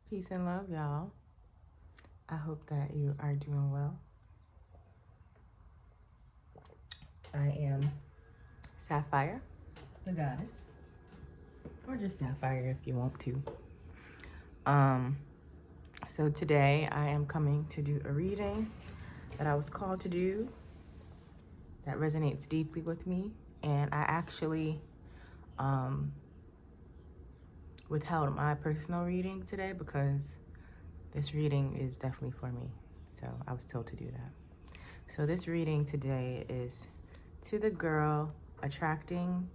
Peace and love, y'all. I hope that you are doing well. I am Sapphire, the goddess, or just Sapphire if you want to. Um, so today I am coming to do a reading that I was called to do that resonates deeply with me, and I actually withheld my personal reading today because this reading is definitely for me. So I was told to do that. So this reading today is to the girl attracting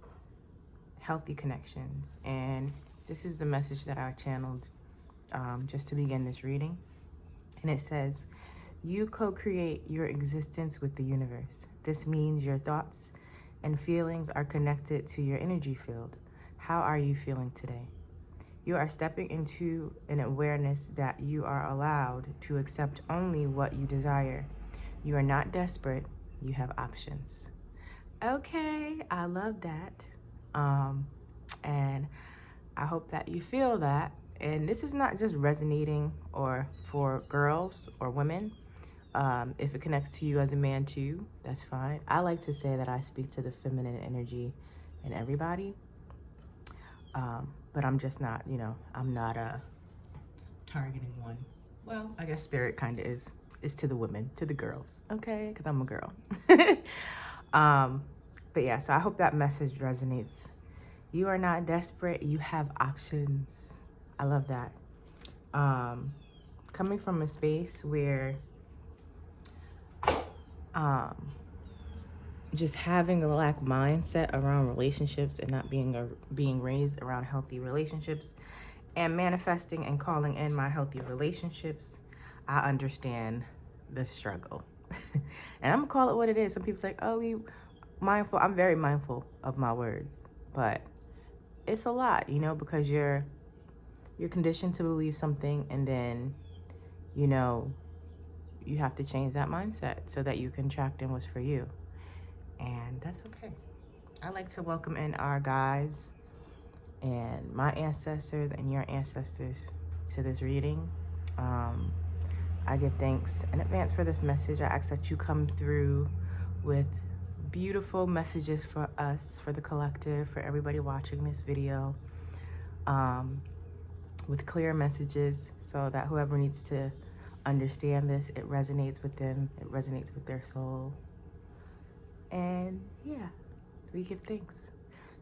healthy connections. And this is the message that I channeled just to begin this reading. And it says, you co-create your existence with the universe. This means your thoughts and feelings are connected to your energy field. How are you feeling today? You are stepping into an awareness that you are allowed to accept only what you desire. You are not desperate. You have options. Okay, I love that. And I hope that you feel that. And this is not just resonating or for girls or women. If it connects to you as a man too, that's fine. I like to say that I speak to the feminine energy in everybody. But I'm just not, I'm not targeting one. Well, I guess spirit kind of is. It's to the women, to the girls, okay? Because I'm a girl. um, but yeah, so I hope that message resonates. You are not desperate. You have options. I love that. Coming from a space where just having a lack mindset around relationships and not being raised around healthy relationships and manifesting and calling in my healthy relationships, I understand the struggle. And I'm gonna call it what it is. Some people say, oh, you mindful. I'm very mindful of my words, but it's a lot, because you're conditioned to believe something, and then you have to change that mindset so that you can attract in what's for you. And that's okay. I like to welcome in our guys and my ancestors and your ancestors to this reading. I give thanks in advance for this message. I ask that you come through with beautiful messages for us, for the collective, for everybody watching this video, with clear messages so that whoever needs to understand this, it resonates with them, it resonates with their soul. And yeah, we give thanks.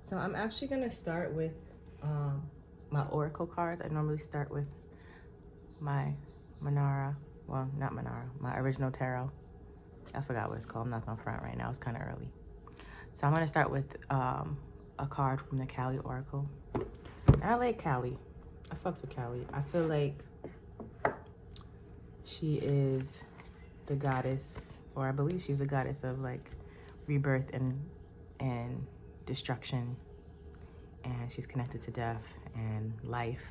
So I'm actually going to start with my oracle cards. I normally start with my Manara. Well, not Manara, my original tarot. I forgot what it's called. I'm not going to front right now. It's kind of early. So I'm going to start with a card from the Cali Oracle. And I like Cali. I fucks with Cali. I feel like she is the goddess, or I believe she's the goddess of like rebirth and destruction. And she's connected to death and life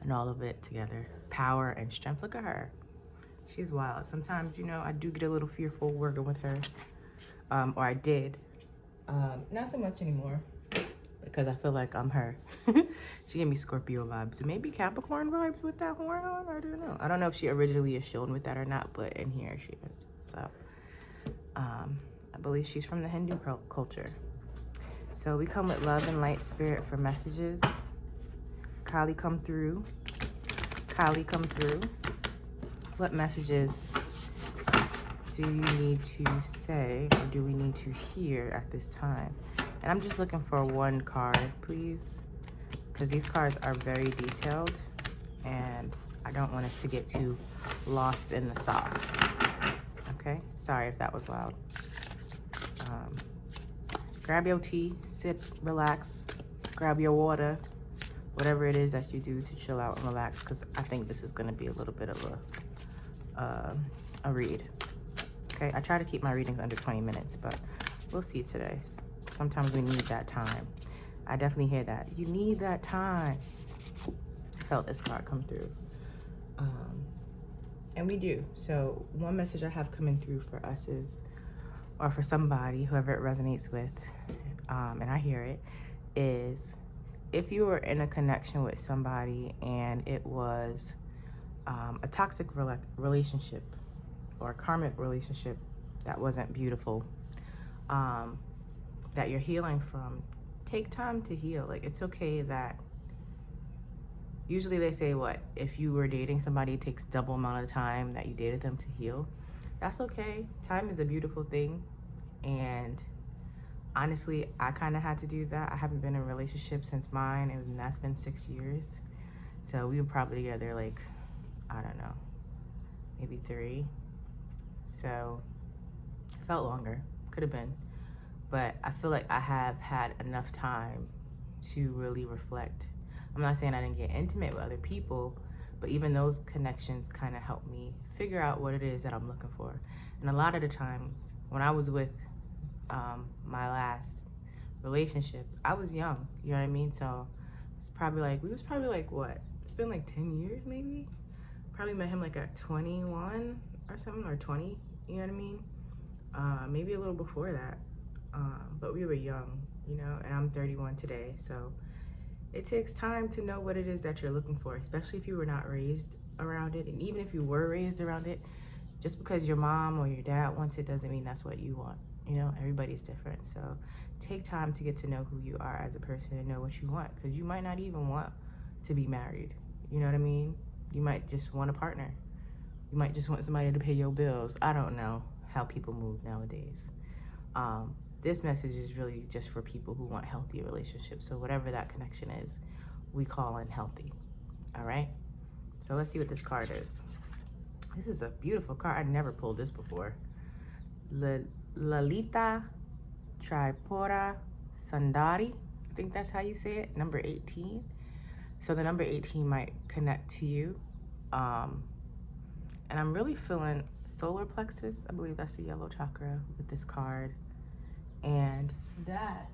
and all of it together. Power and strength. Look at her. She's wild. Sometimes, I do get a little fearful working with her. Or I did. Not so much anymore because I feel like I'm her. She gave me Scorpio vibes. And maybe Capricorn vibes with that horn on. I don't know. I don't know if she originally is shown with that or not, but in here she is. So I believe she's from the Hindu culture. So we come with love and light spirit for messages. Kali, come through. Kali, come through. What messages do you need to say or do we need to hear at this time? And I'm just looking for one card, please, because these cards are very detailed and I don't want us to get too lost in the sauce. Okay? Sorry if that was loud. Grab your tea, sit, relax, grab your water, whatever it is that you do to chill out and relax, because I think this is going to be a little bit of a read. Okay, I try to keep my readings under 20 minutes, but we'll see today. Sometimes we need that time. I definitely hear that. You need that time. I felt this card come through. And we do. So one message I have coming through for us is, or for somebody, whoever it resonates with, and I hear it, is if you were in a connection with somebody and it was a toxic relationship or a karmic relationship that wasn't beautiful, that you're healing from. Take time to heal. Like, it's okay that usually they say, what, if you were dating somebody, it takes double amount of time that you dated them to heal. That's okay. Time is a beautiful thing. And honestly, I kind of had to do that. I haven't been in a relationship since mine, and that's been 6 years. So we were probably together like, I don't know, maybe 3. So it felt longer. Could have been. But I feel like I have had enough time to really reflect. I'm not saying I didn't get intimate with other people, but even those connections kind of helped me figure out what it is that I'm looking for. And a lot of the times when I was with my last relationship, I was young, you know what I mean? So it's probably like, we was probably like, what? It's been like 10 years maybe? Probably met him like at 21 or something, or 20, you know what I mean? Maybe a little before that. But we were young, you know, and I'm 31 today. So it takes time to know what it is that you're looking for, especially if you were not raised around it. And even if you were raised around it, just because your mom or your dad wants it doesn't mean that's what you want. You know, everybody's different. So take time to get to know who you are as a person and know what you want, because you might not even want to be married. You know what I mean? You might just want a partner. You might just want somebody to pay your bills. I don't know how people move nowadays. This message is really just for people who want healthy relationships. So whatever that connection is, we call it healthy. All right? So let's see what this card is. This is a beautiful card. I never pulled this before. Lalita Tripura Sundari. I think that's how you say it. Number 18. So the number 18 might connect to you. And I'm really feeling solar plexus. I believe that's the yellow chakra with this card. And that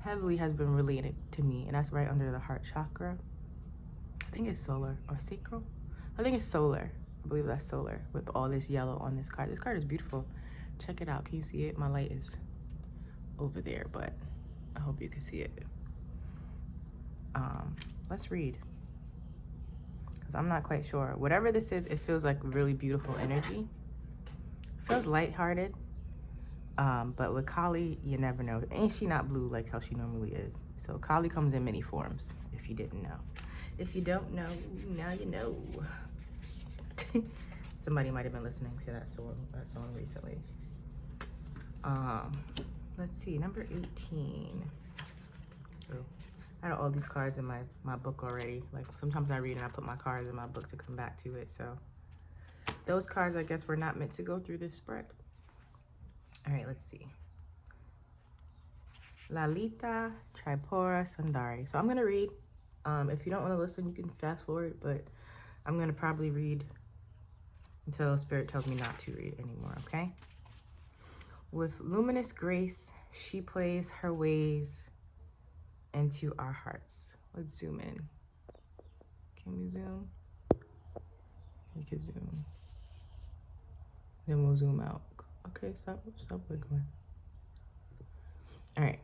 heavily has been related to me, and that's right under the heart chakra. I think it's solar or sacral. I think it's solar. I believe that's solar with all this yellow on this card. This card is beautiful. Check it out. Can you see it? My light is over there, but I hope you can see it. Let's read, because I'm not quite sure. Whatever this is, it feels like really beautiful energy. It feels lighthearted. But with Kali, you never know. Ain't she not blue like how she normally is? So Kali comes in many forms, if you didn't know. If you don't know, now you know. Somebody might have been listening to that song recently. Let's see, number 18. Oh, I had all these cards in my book already. Like, sometimes I read and I put my cards in my book to come back to it. So those cards, I guess, were not meant to go through this spread. All right, let's see. Lalita Tripura Sundari. So I'm going to read. If you don't want to listen, you can fast forward, but I'm going to probably read until Spirit tells me not to read anymore, okay? With luminous grace, she plays her ways into our hearts. Let's zoom in. Can we zoom? We can zoom. Then we'll zoom out. Okay, stop wiggling. All right.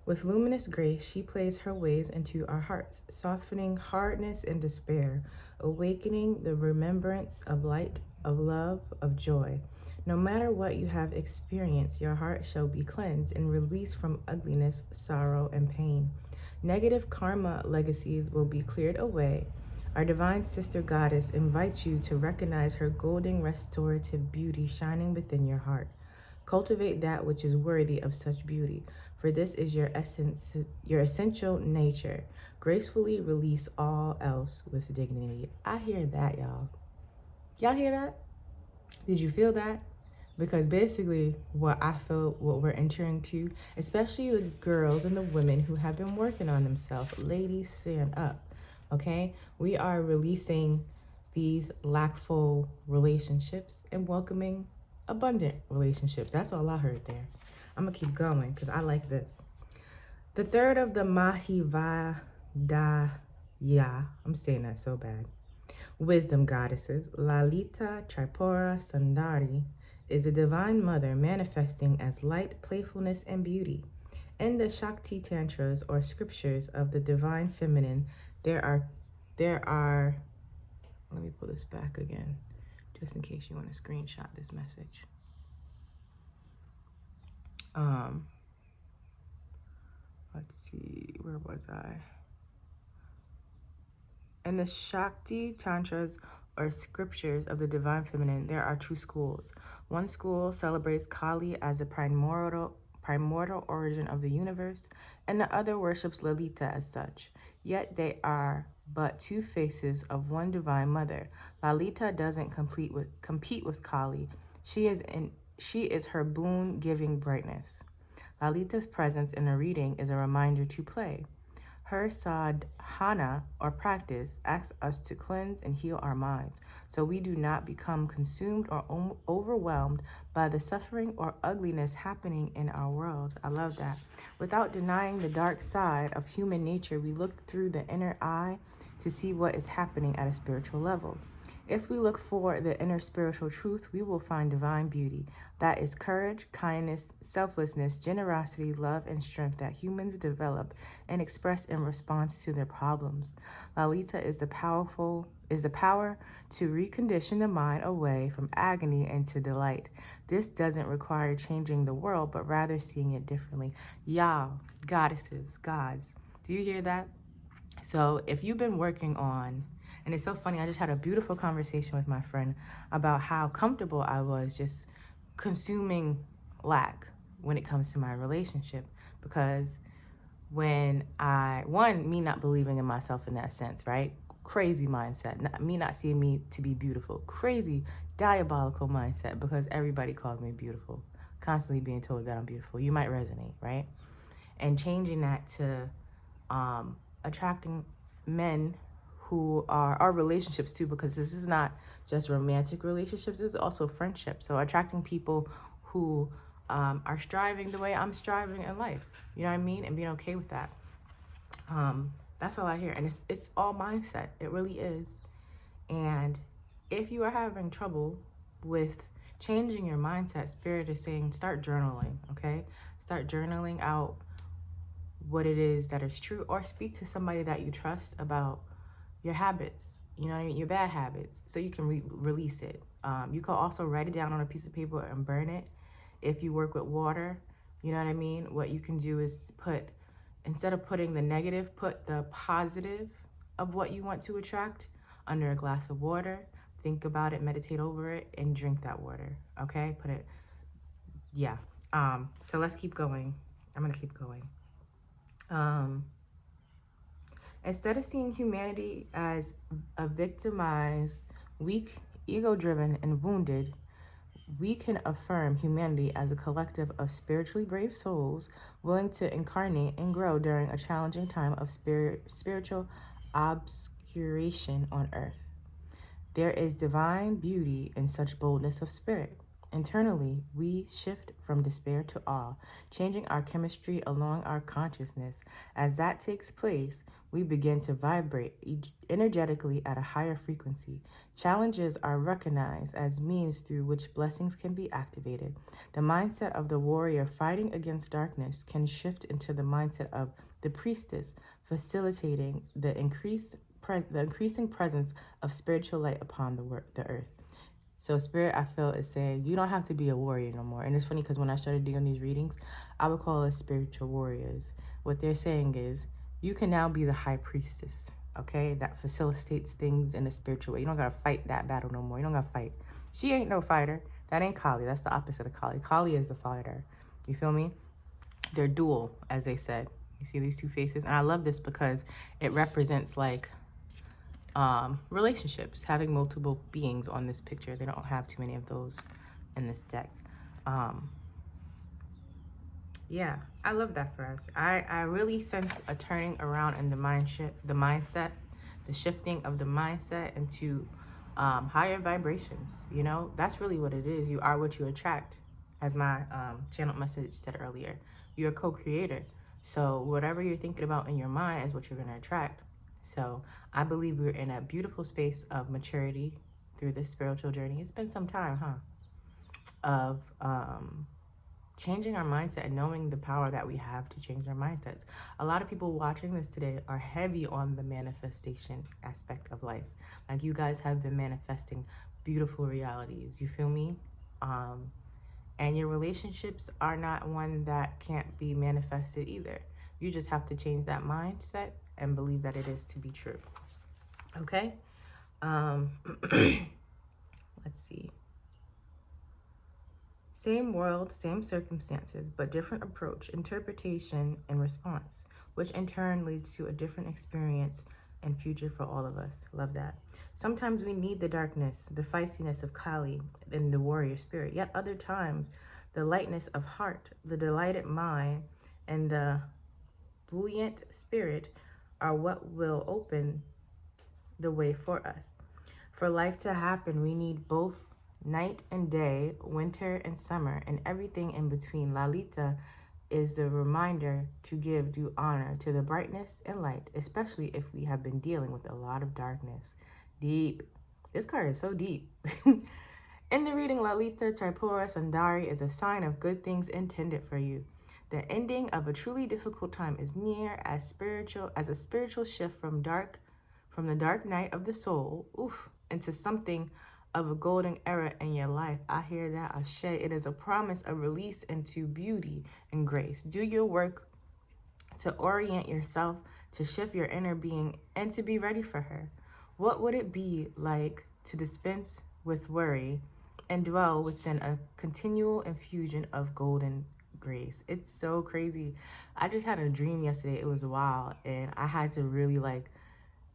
With luminous grace, she plays her ways into our hearts, softening hardness and despair, awakening the remembrance of light, of love, of joy. No matter what you have experienced, your heart shall be cleansed and released from ugliness, sorrow, and pain. Negative karma legacies will be cleared away. Our divine sister goddess invites you to recognize her golden restorative beauty shining within your heart. Cultivate that which is worthy of such beauty, for this is your essence, your essential nature. Gracefully release all else with dignity. I hear that, y'all. Y'all hear that? Did you feel that? Because basically what I feel, what we're entering to, especially the girls and the women who have been working on themselves, ladies, stand up, okay? We are releasing these lackful relationships and welcoming abundant relationships. That's all I heard there. I'm gonna keep going because I like this. The third of the Mahivadaya, I'm saying that so bad, wisdom goddesses, Lalita Tripura Sundari, is a divine mother manifesting as light, playfulness, and beauty. In the Shakti Tantras, or scriptures of the divine feminine, there are Let me pull this back again, just in case you want to screenshot this message. Let's see, where was I? In the Shakti Tantras, or scriptures of the divine feminine, there are two schools. One school celebrates Kali as the primordial origin of the universe, and the other worships Lalita as such. Yet they are but two faces of one divine mother. Lalita doesn't compete with Kali. She is her boon-giving brightness. Lalita's presence in a reading is a reminder to play. Her sadhana, or practice, asks us to cleanse and heal our minds so we do not become consumed or overwhelmed by the suffering or ugliness happening in our world. I love that. Without denying the dark side of human nature, we look through the inner eye to see what is happening at a spiritual level. If we look for the inner spiritual truth, we will find divine beauty. That is courage, kindness, selflessness, generosity, love, and strength that humans develop and express in response to their problems. Lalita is the power to recondition the mind away from agony into delight. This doesn't require changing the world, but rather seeing it differently. Y'all, goddesses, gods, do you hear that? So if you've been working on, and it's so funny, I just had a beautiful conversation with my friend about how comfortable I was just consuming lack when it comes to my relationship. Because when me not believing in myself in that sense, right? Crazy mindset. Me not seeing me to be beautiful. Crazy, diabolical mindset because everybody calls me beautiful. Constantly being told that I'm beautiful. You might resonate, right? And changing that to attracting men who are our relationships too, because this is not just romantic relationships, it's also friendships. So attracting people who are striving the way I'm striving in life, you know what I mean, and being okay with that. That's all I hear, and it's all mindset. It really is. And if you are having trouble with changing your mindset, Spirit is saying start journaling. Okay, start journaling out what it is that is true, or speak to somebody that you trust about your habits, you know what I mean, your bad habits, so you can release it. You can also write it down on a piece of paper and burn it. If you work with water, you know what I mean, what you can do is put, instead of putting the negative, put the positive of what you want to attract under a glass of water. Think about it, meditate over it, and drink that water. Okay, put it, yeah. So let's keep going. I'm gonna keep going. Instead of seeing humanity as a victimized, weak, ego-driven, and wounded, we can affirm humanity as a collective of spiritually brave souls willing to incarnate and grow during a challenging time of spiritual obscuration on earth. There is divine beauty in such boldness of spirit. Internally, we shift from despair to awe, changing our chemistry along our consciousness. As that takes place, we begin to vibrate energetically at a higher frequency. Challenges are recognized as means through which blessings can be activated. The mindset of the warrior fighting against darkness can shift into the mindset of the priestess, facilitating the increasing presence of spiritual light upon the earth. So Spirit, I feel, is saying you don't have to be a warrior no more. And it's funny because when I started doing these readings, I would call us spiritual warriors. What they're saying is you can now be the high priestess, okay? That facilitates things in a spiritual way. You don't got to fight that battle no more. You don't got to fight. She ain't no fighter. That ain't Kali. That's the opposite of Kali. Kali is the fighter. You feel me? They're dual, as they said. You see these two faces? And I love this because it represents like relationships, having multiple beings on this picture. They don't have too many of those in this deck. Yeah, I love that for us. I really sense a turning around in the mindset, the shifting of the mindset into higher vibrations. You know, that's really what it is. You are what you attract, as my channel message said earlier. You're a co-creator. So whatever you're thinking about in your mind is what you're going to attract. So I believe we're in a beautiful space of maturity through this spiritual journey. It's been some time, huh? Of changing our mindset and knowing the power that we have to change our mindsets. A lot of people watching this today are heavy on the manifestation aspect of life. Like, you guys have been manifesting beautiful realities. You feel me? And your relationships are not one that can't be manifested either. You just have to change that mindset and believe that it is to be true. Okay? Let's see. Same world, same circumstances, but different approach, interpretation, and response, which in turn leads to a different experience and future for all of us. Love that. Sometimes we need the darkness, the feistiness of Kali, and the warrior spirit. Yet other times, the lightness of heart, the delighted mind, and the buoyant spirit are what will open the way for us. For life to happen, we need both night and day, winter and summer, and everything in between. Lalita is the reminder to give due honor to the brightness and light, especially if we have been dealing with a lot of darkness. Deep. This card is so deep. In the reading, Lalita Tripura Sundari is a sign of good things intended for you. The ending of a truly difficult time is near, as a spiritual shift from the dark night of the soul, into something of a golden era in your life. I hear that, Ashe. It is a promise of release into beauty and grace. Do your work to orient yourself, to shift your inner being, and to be ready for her. What would it be like to dispense with worry and dwell within a continual infusion of golden grace? It's so crazy. I just had a dream yesterday. It was wild, and I had to really, like,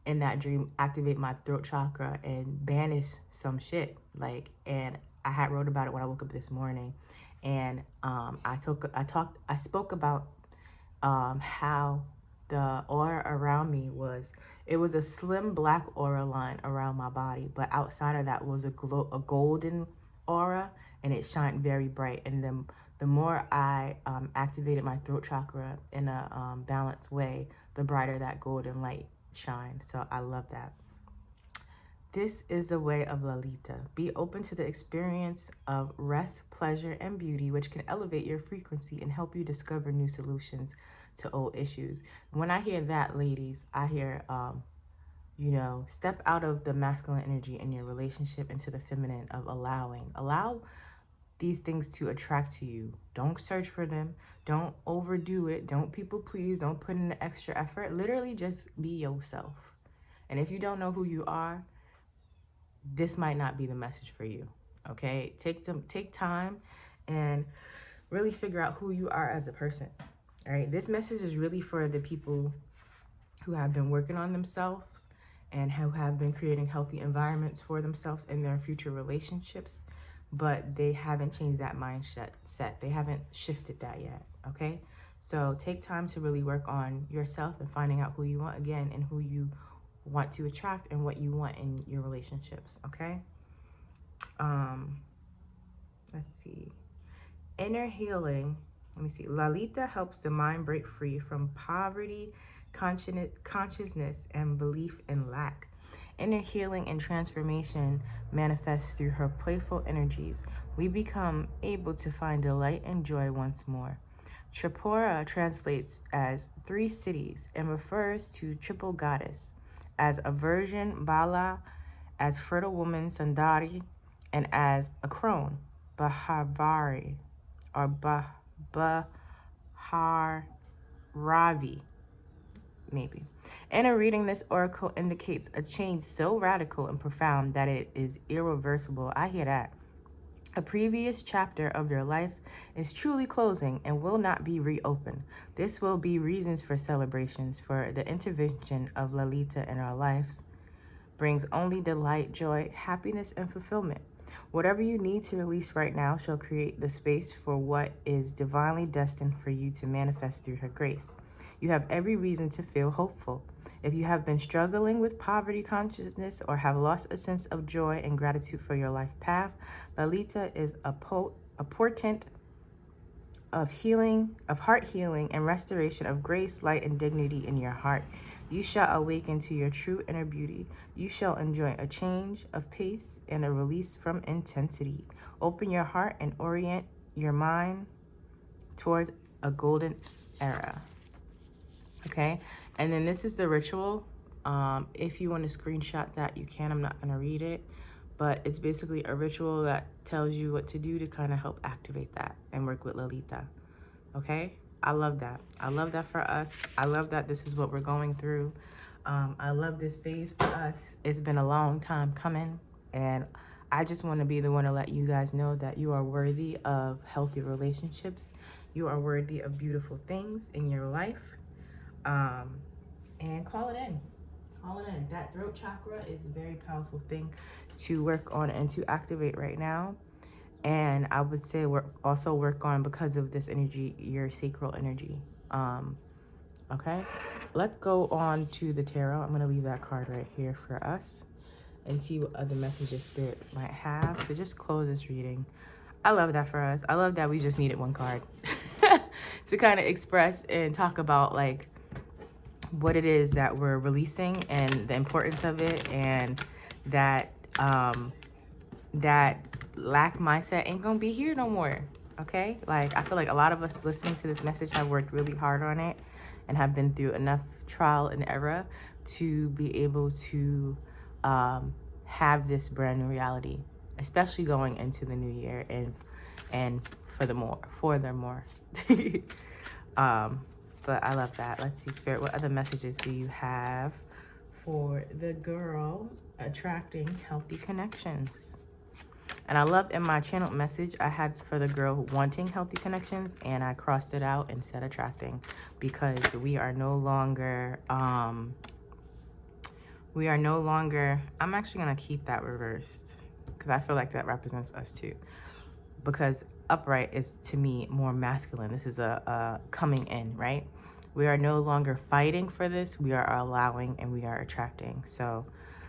in that dream, activate my throat chakra and banish some shit. Like, and I had wrote about it when I woke up this morning, and I spoke about how the aura around me was a slim black aura line around my body, but outside of that was a golden aura, and it shined very bright. And then the more I activated my throat chakra in a balanced way, the brighter that golden light shined. So I love that. This is the way of Lalita. Be open to the experience of rest, pleasure, and beauty, which can elevate your frequency and help you discover new solutions to old issues. When I hear that, ladies, I hear, step out of the masculine energy in your relationship into the feminine of allowing. Allow these things to attract to you. Don't search for them. Don't overdo it. Don't people please. Don't put in the extra effort. Literally just be yourself. And if you don't know who you are, this might not be the message for you. Okay? Take time and really figure out who you are as a person. All right? This message is really for the people who have been working on themselves and who have been creating healthy environments for themselves in their future relationships, but they haven't changed that mindset. They haven't shifted that yet, okay? So take time to really work on yourself and finding out who you want again and who you want to attract and what you want in your relationships, okay? Let's see. Inner healing. Let me see. Lalita helps the mind break free from poverty, consciousness, and belief in lack. Inner healing and transformation manifests through her playful energies. We become able to find delight and joy once more. Tripura translates as three cities and refers to triple goddess, as a virgin, Bala, as fertile woman, Sundari, and as a crone, Bahavari, or Baharavi, maybe. In a reading, this oracle indicates a change so radical and profound that it is irreversible. I hear that. A previous chapter of your life is truly closing and will not be reopened. This will be reasons for celebrations, for the intervention of Lalita in our lives brings only delight, joy, happiness, and fulfillment. Whatever you need to release right now shall create the space for what is divinely destined for you to manifest through her grace. You have every reason to feel hopeful. If you have been struggling with poverty consciousness or have lost a sense of joy and gratitude for your life path, Lalita is a portent of healing, of heart healing and restoration of grace, light, and dignity in your heart. You shall awaken to your true inner beauty. You shall enjoy a change of pace and a release from intensity. Open your heart and orient your mind towards a golden era. Okay, and then this is the ritual. If you want to screenshot that, you can. I'm not going to read it, but it's basically a ritual that tells you what to do to kind of help activate that and work with Lolita. Okay, I love that. I love that for us. I love that this is what we're going through. I love this phase for us. It's been a long time coming, and I just want to be the one to let you guys know that you are worthy of healthy relationships. You are worthy of beautiful things in your life. And call it in. Call it in. That throat chakra is a very powerful thing to work on and to activate right now. And I would say also work on, because of this energy, your sacral energy. Okay, let's go on to the tarot. I'm going to leave that card right here for us and see what other messages Spirit might have to just close this reading. I love that for us. I love that we just needed one card to kind of express and talk about like what it is that we're releasing and the importance of it, and that that lack mindset ain't gonna be here no more. Okay, like I feel like a lot of us listening to this message have worked really hard on it and have been through enough trial and error to be able to have this brand new reality, especially going into the new year and furthermore. But I love that. Let's see, Spirit, what other messages do you have for the girl attracting healthy connections? And I love in my channel message, I had for the girl wanting healthy connections, and I crossed it out and said attracting, because we are no longer, I'm actually going to keep that reversed because I feel like that represents us too. Because upright is, to me, more masculine. This is a coming in, right? We are no longer fighting for this. We are allowing and we are attracting. So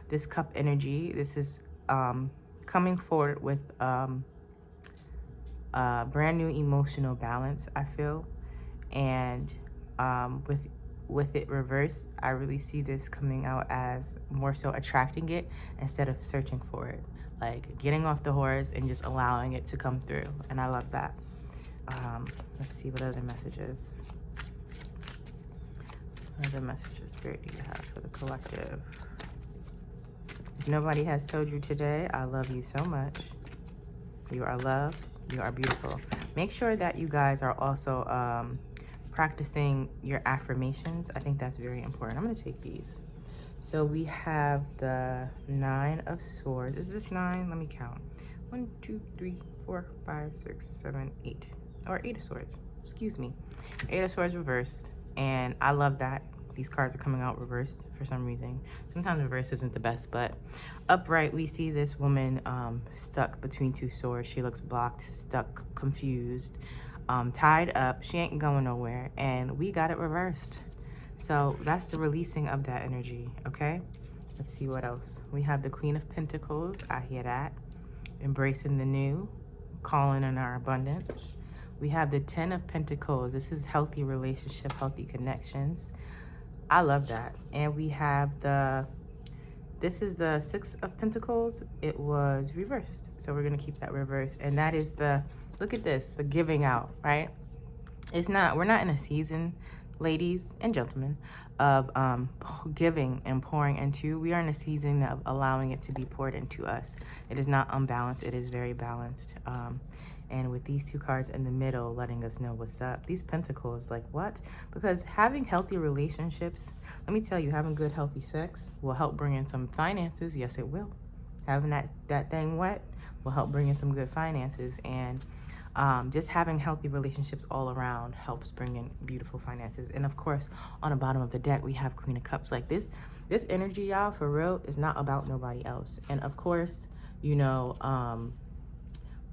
this cup energy, this is coming forward with brand new emotional balance, I feel. And with it reversed, I really see this coming out as more so attracting it instead of searching for it. Like getting off the horse and just allowing it to come through. And I love that. Let's see what other messages. What other messages, Spirit, do you have for the collective? If nobody has told you today, I love you so much. You are loved. You are beautiful. Make sure that you guys are also practicing your affirmations. I think that's very important. I'm going to take these. So we have the 9 of Swords. Is this 9? Let me count. 1, 2, 3, 4, 5, 6, 7, 8. Or 8 of Swords. Excuse me. 8 of Swords reversed. And I love that these cards are coming out reversed for some reason. Sometimes reverse isn't the best, but upright, we see this woman stuck between two swords. She looks blocked, stuck, confused, tied up. She ain't going nowhere. And we got it reversed. So that's the releasing of that energy, okay? Let's see what else. We have the Queen of Pentacles. I hear that. Embracing the new, calling in our abundance. We have the 10 of Pentacles. This is healthy relationship, healthy connections. I love that. And we have this is the 6 of Pentacles. It was reversed. So we're going to keep that reversed. And that is look at this, the giving out, right? We're not in a season, ladies and gentlemen, of giving and pouring into. We are in a season of allowing it to be poured into us. It is not unbalanced. It is very balanced. And with these two cards in the middle letting us know what's up, these pentacles, like what? Because having healthy relationships, let me tell you, having good healthy sex will help bring in some finances. Yes, it will. Having that thing wet will help bring in some good finances. And just having healthy relationships all around helps bring in beautiful finances. And of course, on the bottom of the deck, we have Queen of Cups. Like this energy, y'all, for real, is not about nobody else. And of course, you know,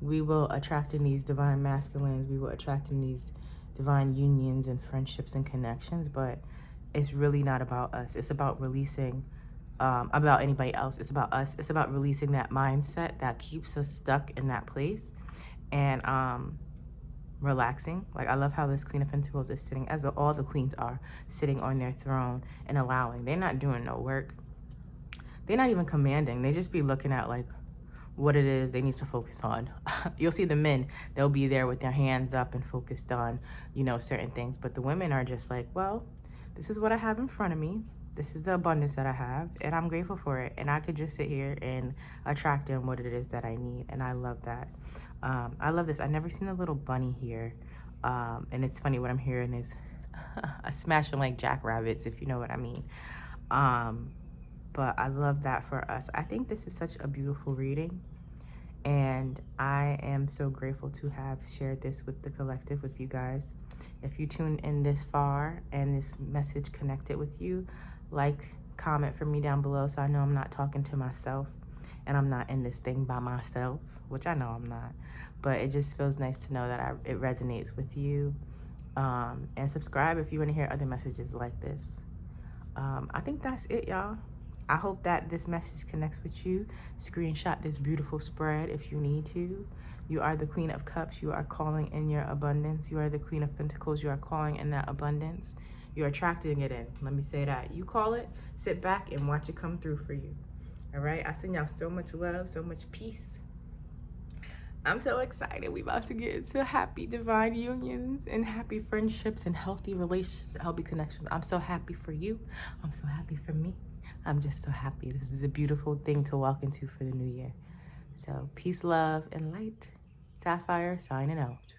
we will attract in these divine masculines. We will attract in these divine unions and friendships and connections. But it's really not about us. It's about releasing about anybody else. It's about us. It's about releasing that mindset that keeps us stuck in that place. And relaxing. Like I love how this Queen of Pentacles is sitting, as all the queens are, sitting on their throne and allowing. They're not doing no work. They're not even commanding. They just be looking at like, what it is they need to focus on. You'll see the men, they'll be there with their hands up and focused on, you know, certain things. But the women are just like, well, this is what I have in front of me. This is the abundance that I have, and I'm grateful for it. And I could just sit here and attract in what it is that I need. And I love that. I love this. I've never seen a little bunny here. And it's funny, what I'm hearing is a smashing like jackrabbits, if you know what I mean. But I love that for us. I think this is such a beautiful reading. And I am so grateful to have shared this with the collective, with you guys. If you tune in this far and this message connected with you, like, comment for me down below so I know I'm not talking to myself and I'm not in this thing by myself, which I know I'm not. But it just feels nice to know that it resonates with you. And subscribe if you want to hear other messages like this. I think that's it, y'all. I hope that this message connects with you. Screenshot this beautiful spread if you need to. You are the Queen of Cups. You are calling in your abundance. You are the Queen of Pentacles. You are calling in that abundance. You're attracting it in. Let me say that. You call it, sit back and watch it come through for you. All right? I send y'all so much love, so much peace. I'm so excited. We about to get into happy divine unions and happy friendships and healthy relationships, healthy connections. I'm so happy for you. I'm so happy for me. I'm just so happy. This is a beautiful thing to walk into for the new year. So peace, love, and light. Sapphire signing out.